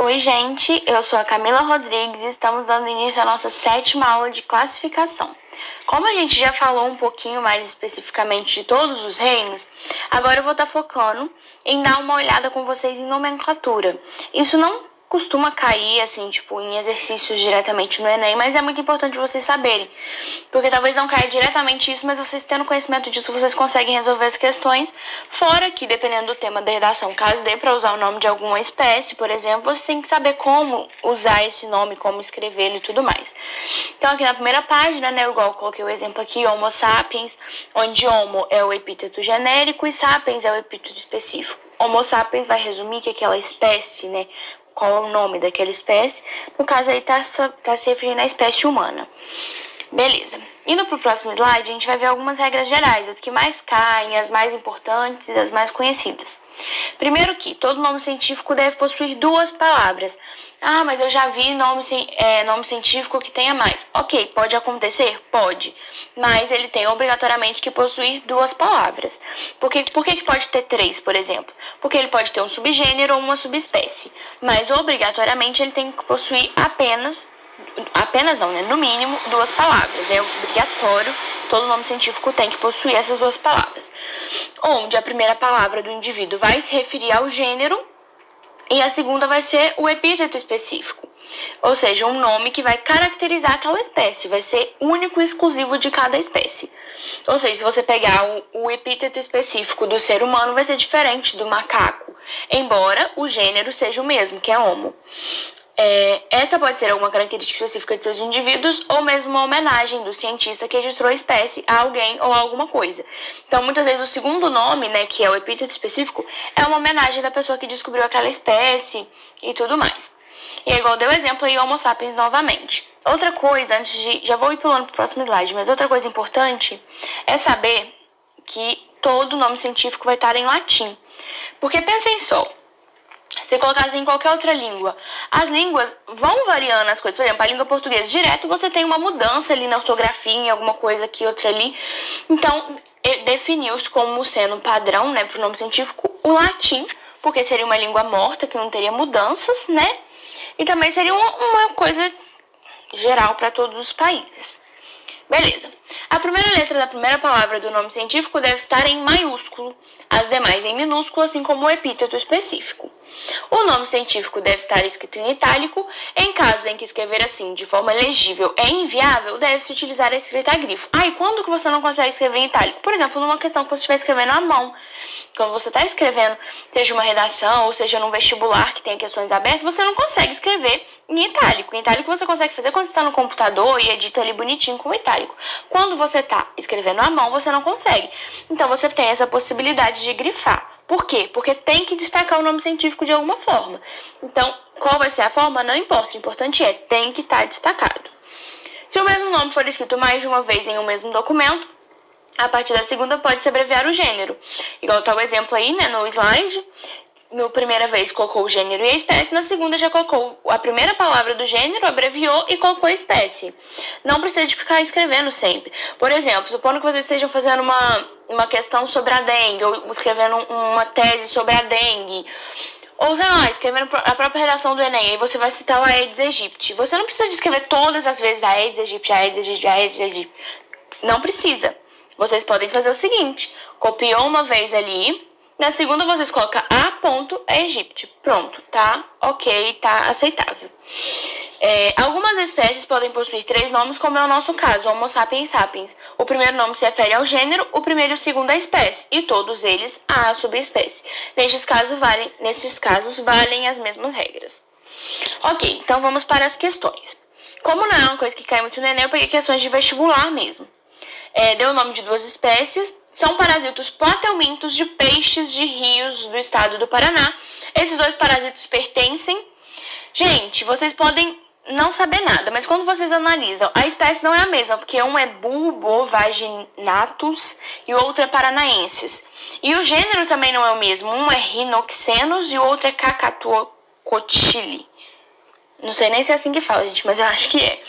Oi, gente, eu sou a Camila Rodrigues e estamos dando início à nossa 7ª aula de classificação. Como a gente já falou um pouquinho mais especificamente de todos os reinos, agora eu vou estar focando em dar uma olhada com vocês em nomenclatura. Isso não costuma cair, assim, em exercícios diretamente no Enem, mas é muito importante vocês saberem, porque talvez não caia diretamente isso, mas vocês tendo conhecimento disso, vocês conseguem resolver as questões, fora que, dependendo do tema da redação, caso dê para usar o nome de alguma espécie, por exemplo, você tem que saber como usar esse nome, como escrevê-lo e tudo mais. Então, aqui na primeira página, igual eu coloquei o exemplo aqui, Homo sapiens, onde Homo é o epíteto genérico e sapiens é o epíteto específico. Homo sapiens vai resumir que aquela espécie, qual é o nome daquela espécie. No caso aí tá se referindo à espécie humana. Beleza. Indo para o próximo slide, a gente vai ver algumas regras gerais, as que mais caem, as mais importantes e as mais conhecidas. Primeiro que todo nome científico deve possuir 2 palavras. Ah, mas eu já vi nome científico que tenha mais. Ok, pode acontecer? Pode. Mas ele tem obrigatoriamente que possuir 2 palavras. Por que pode ter 3, por exemplo? Porque ele pode ter um subgênero ou uma subespécie. Mas obrigatoriamente ele tem que possuir no mínimo 2 palavras. É obrigatório, todo nome científico tem que possuir essas 2 palavras. Onde a primeira palavra do indivíduo vai se referir ao gênero e a segunda vai ser o epíteto específico. Ou seja, um nome que vai caracterizar aquela espécie, vai ser único e exclusivo de cada espécie. Ou seja, se você pegar o epíteto específico do ser humano, vai ser diferente do macaco, embora o gênero seja o mesmo, que é Homo. Essa pode ser alguma característica específica de seus indivíduos ou mesmo uma homenagem do cientista que registrou a espécie a alguém ou a alguma coisa. Então, muitas vezes, o segundo nome, que é o epíteto específico, é uma homenagem da pessoa que descobriu aquela espécie e tudo mais. E é igual deu exemplo aí, Homo sapiens novamente. Outra coisa, já vou ir pulando para o próximo slide, mas outra coisa importante é saber que todo nome científico vai estar em latim. Porque pensem só, se colocasse em qualquer outra língua, as línguas vão variando as coisas. Por exemplo, a língua portuguesa, direto você tem uma mudança ali na ortografia, em alguma coisa aqui, outra ali. Então, definiu-se como sendo padrão, para o nome científico, o latim, porque seria uma língua morta, que não teria mudanças, E também seria uma coisa geral para todos os países. Beleza. A primeira letra da primeira palavra do nome científico deve estar em maiúsculo, as demais em minúsculo, assim como o epíteto específico. O nome científico deve estar escrito em itálico. Em casos em que escrever assim de forma legível é inviável, deve-se utilizar a escrita a grifo. E quando que você não consegue escrever em itálico? Por exemplo, numa questão que você estiver escrevendo à mão. Quando você está escrevendo, seja uma redação ou seja num vestibular que tem questões abertas, você não consegue escrever em itálico. Em itálico você consegue fazer quando você está no computador e edita ali bonitinho com o itálico. Quando você está escrevendo à mão, você não consegue. Então você tem essa possibilidade de grifar. Por quê? Porque tem que destacar o nome científico de alguma forma. Então, qual vai ser a forma? Não importa. O importante tem que estar destacado. Se o mesmo nome for escrito mais de uma vez em um mesmo documento, a partir da segunda pode-se abreviar o gênero. Igual tá o exemplo aí, no slide. Na primeira vez colocou o gênero e a espécie, na segunda já colocou a primeira palavra do gênero, abreviou e colocou a espécie. Não precisa de ficar escrevendo sempre. Por exemplo, supondo que vocês estejam fazendo uma questão sobre a dengue, ou escrevendo uma tese sobre a dengue, ou sei lá, escrevendo a própria redação do Enem, aí você vai citar o Aedes aegypti. Você não precisa de escrever todas as vezes Aedes aegypti, Aedes aegypti, Aedes aegypti. Não precisa. Vocês podem fazer o seguinte, copiou uma vez ali, na segunda vocês colocam A.Egypti. Pronto, tá ok, tá aceitável. Algumas espécies podem possuir 3 nomes, como é o nosso caso, Homo sapiens sapiens. O primeiro nome se refere ao gênero, o primeiro e o segundo à espécie, e todos eles à subespécie. Nesses casos, valem as mesmas regras. Ok, então vamos para as questões. Como não é uma coisa que cai muito no Enem, eu peguei questões de vestibular mesmo. Deu o nome de 2 espécies. São parasitos platelmintos de peixes de rios do estado do Paraná. Esses 2 parasitos pertencem... Gente, vocês podem não saber nada, mas quando vocês analisam, a espécie não é a mesma, porque um é Bulbovaginatus e o outro é Paranaensis. E o gênero também não é o mesmo. Um é Rhinoxenus e o outro é Cacatuocotili. Não sei nem se é assim que fala, gente, mas eu acho que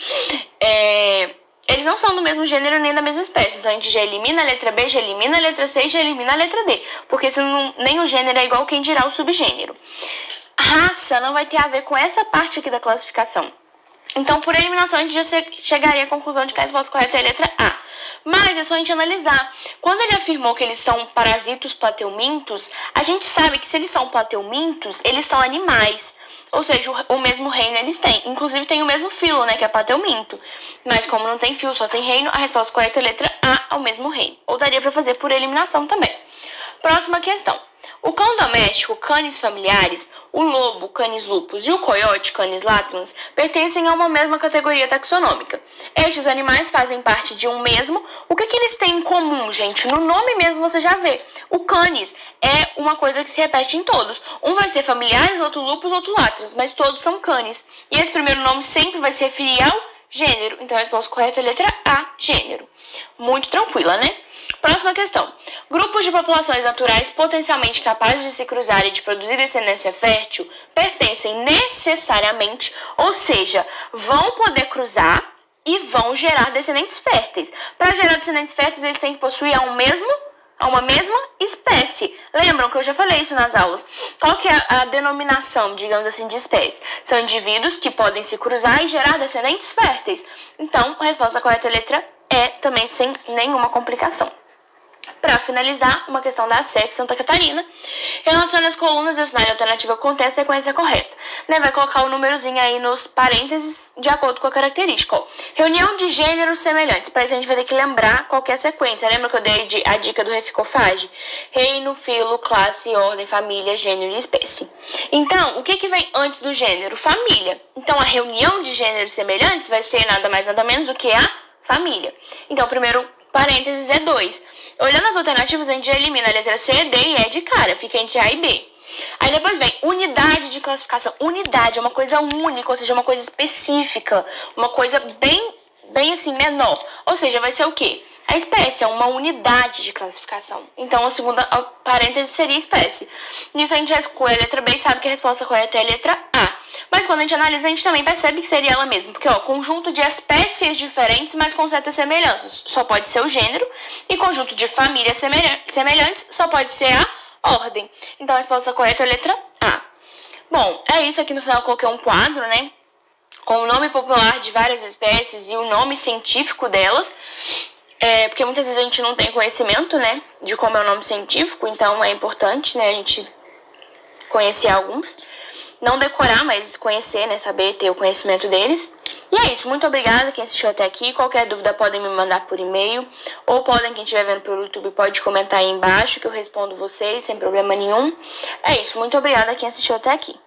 é. Eles não são do mesmo gênero nem da mesma espécie. Então a gente já elimina a letra B, já elimina a letra C e já elimina a letra D. Porque senão nem o gênero é igual, quem dirá o subgênero. raça não vai ter a ver com essa parte aqui da classificação. Então, por eliminação, a gente já chegaria à conclusão de que a resposta correta é a letra A. Mas é só a gente analisar. Quando ele afirmou que eles são parasitos plateumintos, a gente sabe que se eles são plateumintos, eles são animais. Ou seja, o mesmo reino eles têm. Inclusive tem o mesmo filo, né, que é plateuminto. Mas como não tem filo, só tem reino, a resposta correta é a letra A, ao mesmo reino. Ou daria para fazer por eliminação também. Próxima questão. O cão doméstico, Canis familiaris, o lobo, Canis lupus e o coiote, Canis latrans, pertencem a uma mesma categoria taxonômica. Estes animais fazem parte de um mesmo. O que eles têm em comum, gente? No nome mesmo você já vê. O Canis é uma coisa que se repete em todos. Um vai ser familiaris, outro lupus, outro latrans, mas todos são Canis. E esse primeiro nome sempre vai se referir ao gênero. Então a resposta correta é a letra A, gênero. Muito tranquila, né? Próxima questão. Grupos de populações naturais potencialmente capazes de se cruzar e de produzir descendência fértil pertencem necessariamente, ou seja, vão poder cruzar e vão gerar descendentes férteis. Para gerar descendentes férteis, eles têm que possuir uma mesma espécie. Lembram que eu já falei isso nas aulas? Qual que é a denominação, digamos assim, de espécie? São indivíduos que podem se cruzar e gerar descendentes férteis. Então, a resposta correta é a letra E, também sem nenhuma complicação. Para finalizar, uma questão da ASEF Santa Catarina. Relacione as colunas da cenário alternativa com a sequência correta. Vai colocar o númerozinho aí nos parênteses de acordo com a característica. Ó. Reunião de gêneros semelhantes. Para isso a gente vai ter que lembrar qual que é a sequência. Lembra que eu dei a dica do Reficofage? Reino, filo, classe, ordem, família, gênero e espécie. Então, o que vem antes do gênero? Família. Então, a reunião de gêneros semelhantes vai ser nada mais nada menos do que a família. Então, o primeiro parênteses é 2. Olhando as alternativas, a gente já elimina a letra C, D e E de cara. Fica entre A e B. Aí depois vem unidade de classificação. Unidade é uma coisa única, ou seja, uma coisa específica. Uma coisa bem assim, menor. Ou seja, vai ser o quê? A espécie é uma unidade de classificação. Então, a segunda parêntese seria espécie. Nisso, a gente já escolhe a letra B e sabe que a resposta correta é a letra A. Mas quando a gente analisa, a gente também percebe que seria ela mesma. Porque, conjunto de espécies diferentes, mas com certas semelhanças. Só pode ser o gênero. E conjunto de famílias semelhantes, só pode ser a ordem. Então, a resposta correta é a letra A. Bom, é isso. Aqui no final eu coloquei um quadro, né? Com o nome popular de várias espécies e o nome científico delas. Porque muitas vezes a gente não tem conhecimento, né, de como é o nome científico, então é importante, né, a gente conhecer alguns. Não decorar, mas conhecer, né, saber, ter o conhecimento deles. E é isso, muito obrigada quem assistiu até aqui. Qualquer dúvida podem me mandar por e-mail, ou podem, quem estiver vendo pelo YouTube, pode comentar aí embaixo que eu respondo vocês sem problema nenhum. É isso, muito obrigada quem assistiu até aqui.